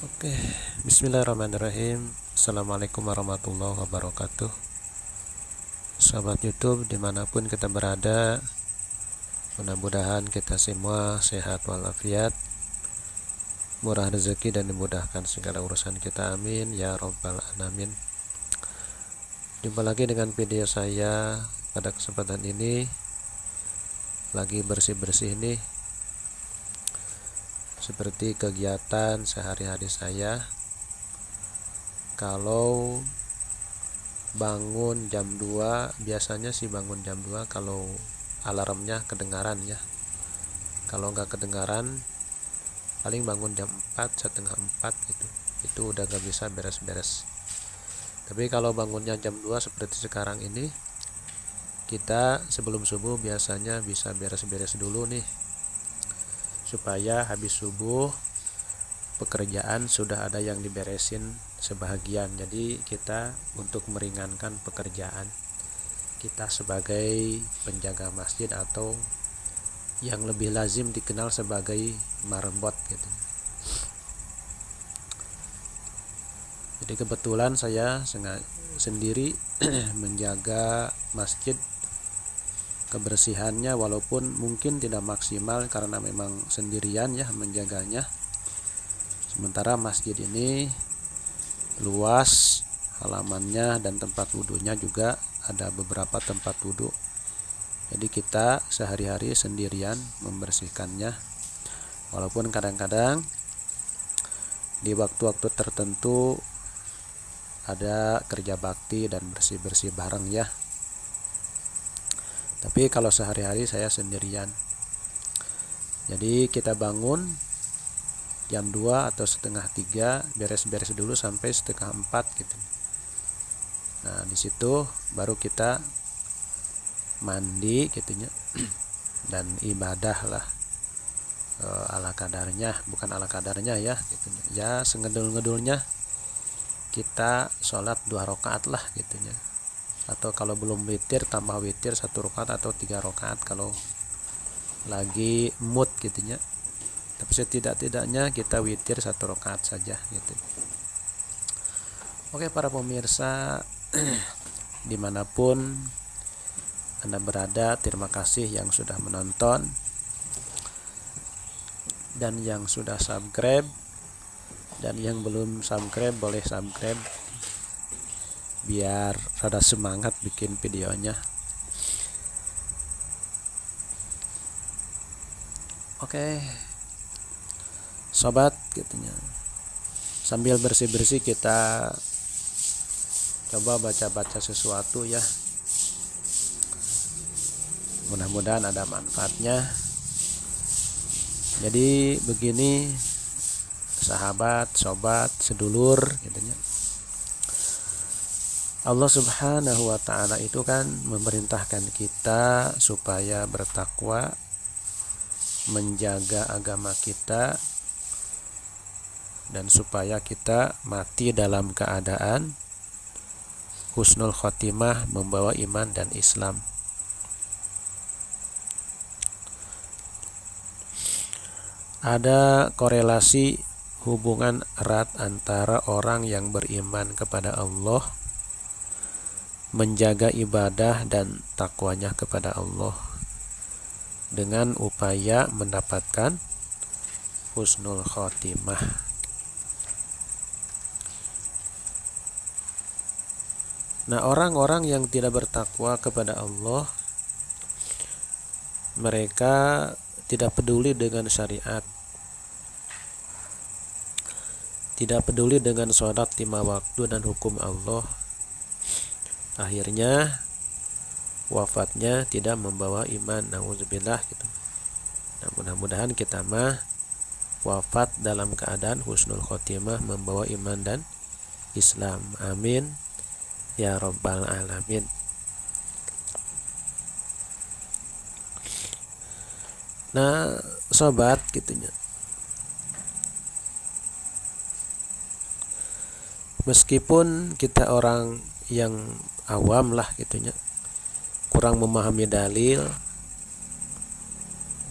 Oke, bismillahirrahmanirrahim. Assalamualaikum warahmatullahi wabarakatuh. Sahabat YouTube dimanapun kita berada, mudah-mudahan kita semua sehat walafiat, murah rezeki dan dimudahkan segala urusan kita, amin ya robbal alamin. Jumpa lagi dengan video saya pada kesempatan ini. Lagi bersih-bersih nih, seperti kegiatan sehari-hari saya. Kalau bangun jam 2, biasanya sih bangun jam 2 kalau alarmnya kedengaran ya. Kalau nggak kedengaran, paling bangun jam 4, setengah 4 gitu. Itu udah nggak bisa beres-beres. Tapi kalau bangunnya jam 2 seperti sekarang ini, kita sebelum subuh biasanya bisa beres-beres dulu nih, supaya habis subuh pekerjaan sudah ada yang diberesin sebahagian. Jadi kita untuk meringankan pekerjaan kita sebagai penjaga masjid atau yang lebih lazim dikenal sebagai marbot gitu. Jadi kebetulan saya sendiri menjaga masjid, kebersihannya walaupun mungkin tidak maksimal karena memang sendirian ya menjaganya. Sementara masjid ini luas halamannya dan tempat wudhunya juga ada beberapa tempat wudhu. Jadi kita sehari-hari sendirian membersihkannya, walaupun kadang-kadang di waktu-waktu tertentu ada kerja bakti dan bersih-bersih bareng ya. Tapi kalau sehari-hari saya sendirian. Jadi kita bangun jam 2 atau setengah 3, beres-beres dulu sampai setengah 4 gitu. Nah disitu baru kita mandi gitunya dan ibadah lah, ala kadarnya, bukan ala kadarnya ya gitu. Ya sengedul-ngedulnya kita sholat 2 rakaat lah gitunya. Atau kalau belum witir, tambah witir 1 rakaat atau 3 rakaat kalau lagi mood gitunya. Tapi setidak-tidaknya kita witir 1 rakaat saja gitu. Oke para pemirsa dimanapun Anda berada, terima kasih yang sudah menonton dan yang sudah subscribe, dan yang belum subscribe boleh subscribe biar rada semangat bikin videonya. Oke sobat gitunya, sambil bersih-bersih kita coba baca-baca sesuatu ya, mudah-mudahan ada manfaatnya. Jadi begini sahabat, sobat, sedulur gitunya. Allah Subhanahu wa ta'ala itu kan memerintahkan kita supaya bertakwa, menjaga agama kita, dan supaya kita mati dalam keadaan husnul khotimah, membawa iman dan Islam. Ada korelasi hubungan erat antara orang yang beriman kepada Allah, menjaga ibadah dan takwanya kepada Allah, dengan upaya mendapatkan husnul khotimah. Nah, orang-orang yang tidak bertakwa kepada Allah, mereka tidak peduli dengan syariat, tidak peduli dengan sholat 5 waktu dan hukum Allah. Akhirnya wafatnya tidak membawa iman, nauzubillah gitu. Nah, mudah-mudahan kita mah wafat dalam keadaan husnul khotimah, membawa iman dan Islam, amin ya robbal alamin. Nah sobat gitunya, meskipun kita orang yang awam lah gitunya, kurang memahami dalil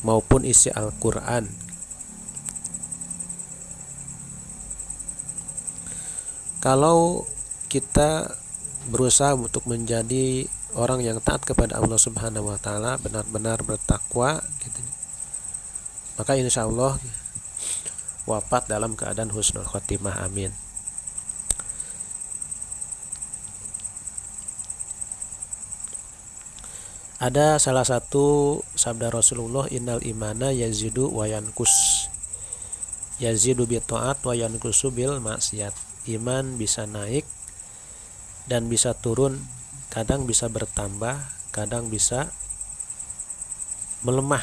maupun isi Al-Quran, Kalau kita berusaha untuk menjadi orang yang taat kepada Allah Subhanahu wa taala, benar-benar bertakwa gitu, maka insya Allah wafat dalam keadaan husnul khotimah. Amin. Ada salah satu sabda Rasulullah, innal imana yazidu wa yankus, yazidu bi ta'at wa yankusu bil maksiat. Iman bisa naik dan bisa turun, kadang bisa bertambah, kadang bisa melemah.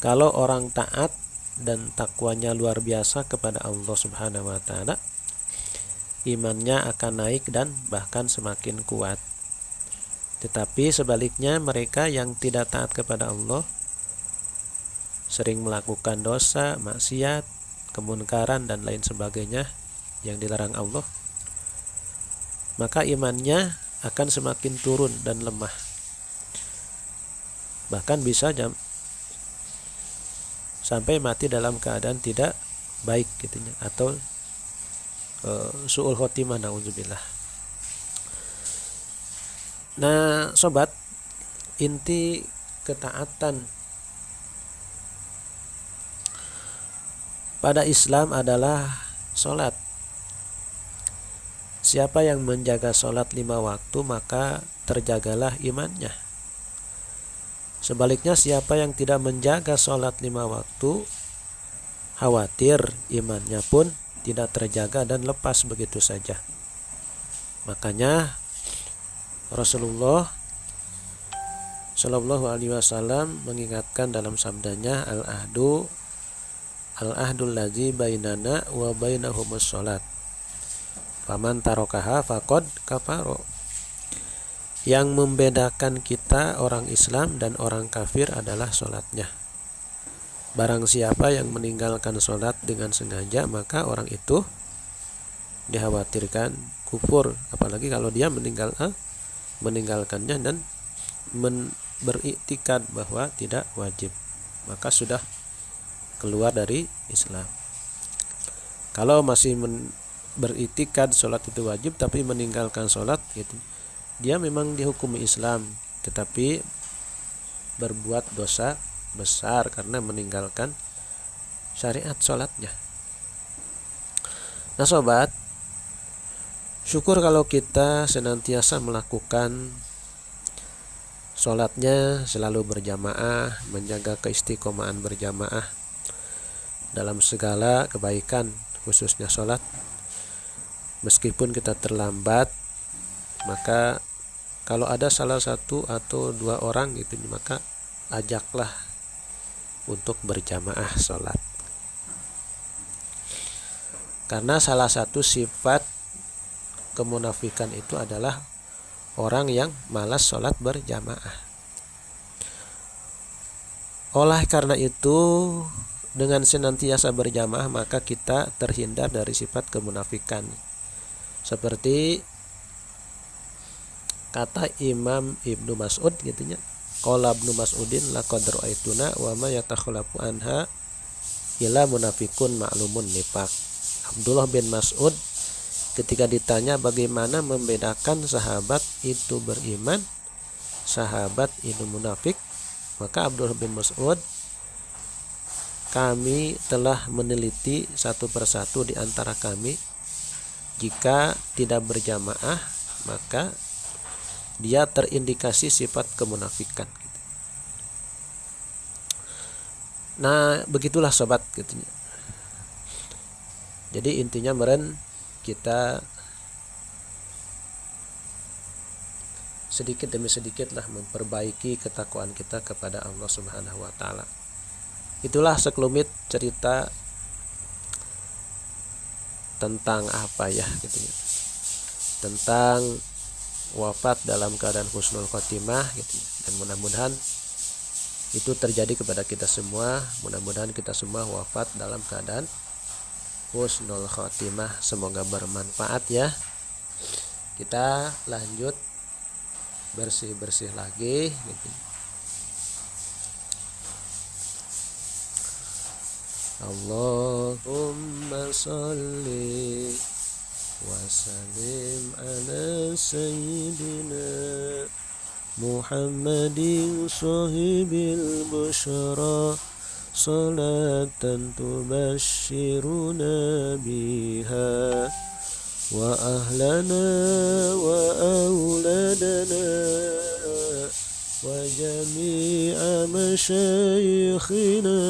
Kalau orang taat dan takwanya luar biasa kepada Allah Subhanahu wa taala, imannya akan naik dan bahkan semakin kuat. Tetapi sebaliknya, mereka yang tidak taat kepada Allah, sering melakukan dosa, maksiat, kemunkaran dan lain sebagainya yang dilarang Allah, maka imannya akan semakin turun dan lemah. Bahkan bisa sampai mati dalam keadaan tidak baik gitu, atau su'ul khotimah, na'udzubillah. Nah sobat, inti ketaatan pada Islam adalah sholat. Siapa yang menjaga sholat 5 waktu, maka terjagalah imannya. Sebaliknya, siapa yang tidak menjaga sholat 5 waktu, khawatir imannya pun tidak terjaga dan lepas begitu saja. Makanya Rasulullah Shallallahu Alaihi Wasallam mengingatkan dalam sabdanya, al-ahdul ladzi bainana wa bainahumus sholat, faman tarokaha faqad kafaro. Yang membedakan kita orang Islam dan orang kafir adalah sholatnya. Barang siapa yang meninggalkan sholat dengan sengaja, maka orang itu dikhawatirkan kufur, apalagi kalau dia meninggalkannya dan beriktikad bahwa tidak wajib, maka sudah keluar dari Islam. Kalau masih beriktikad sholat itu wajib tapi meninggalkan sholat gitu, dia memang dihukumi Islam tetapi berbuat dosa besar karena meninggalkan syariat sholatnya. Nah sobat, syukur kalau kita senantiasa melakukan sholatnya selalu berjamaah, menjaga keistiqomahan berjamaah dalam segala kebaikan, khususnya sholat. Meskipun kita terlambat, maka kalau ada salah satu atau 2 orang gitu, maka ajaklah untuk berjamaah sholat. Karena salah satu sifat kemunafikan itu adalah orang yang malas sholat berjamaah. Oleh karena itu, dengan senantiasa berjamaah maka kita terhindar dari sifat kemunafikan. Seperti kata Imam Ibnu Mas'ud gitunya, qala Ibnu Mas'udin laqad ra'aituna wa ma yatakhallafu anha illa munafikun ma'lumun nifaq. Abdullah bin Mas'ud ketika ditanya bagaimana membedakan sahabat itu beriman, sahabat itu munafik, maka Abdullah bin Mas'ud, kami telah meneliti satu persatu di antara kami, jika tidak berjamaah maka dia terindikasi sifat kemunafikan. Nah begitulah sobat gitu. Jadi intinya meren kita sedikit demi sedikit lah memperbaiki ketakwaan kita kepada Allah Subhanahu wa taala. Itulah sekelumit cerita tentang apa ya gitu ya. Tentang wafat dalam keadaan husnul khotimah gitu ya. Dan mudah-mudahan itu terjadi kepada kita semua. Mudah-mudahan kita semua wafat dalam keadaan husnul khotimah. Semoga bermanfaat ya. Kita lanjut bersih-bersih lagi gitu. Allahumma sholli وسلم على سيدنا محمد صاحب البشرى صلاة تبشرنا بها وأهلنا وأولادنا وجميع مشايخنا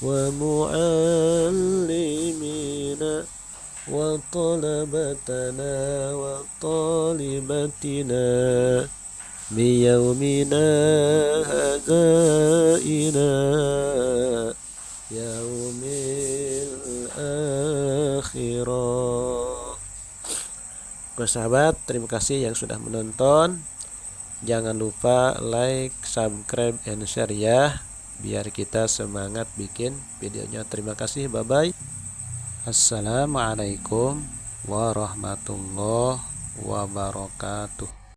ومعلمينا وطلبتنا وطالبتنا بيومنا هذا إلى يوم الآخرة. Oke sahabat, terima kasih yang sudah menonton. Jangan lupa like, subscribe, and share ya, biar kita semangat bikin videonya. Terima kasih, bye bye. Assalamualaikum warahmatullahi wabarakatuh.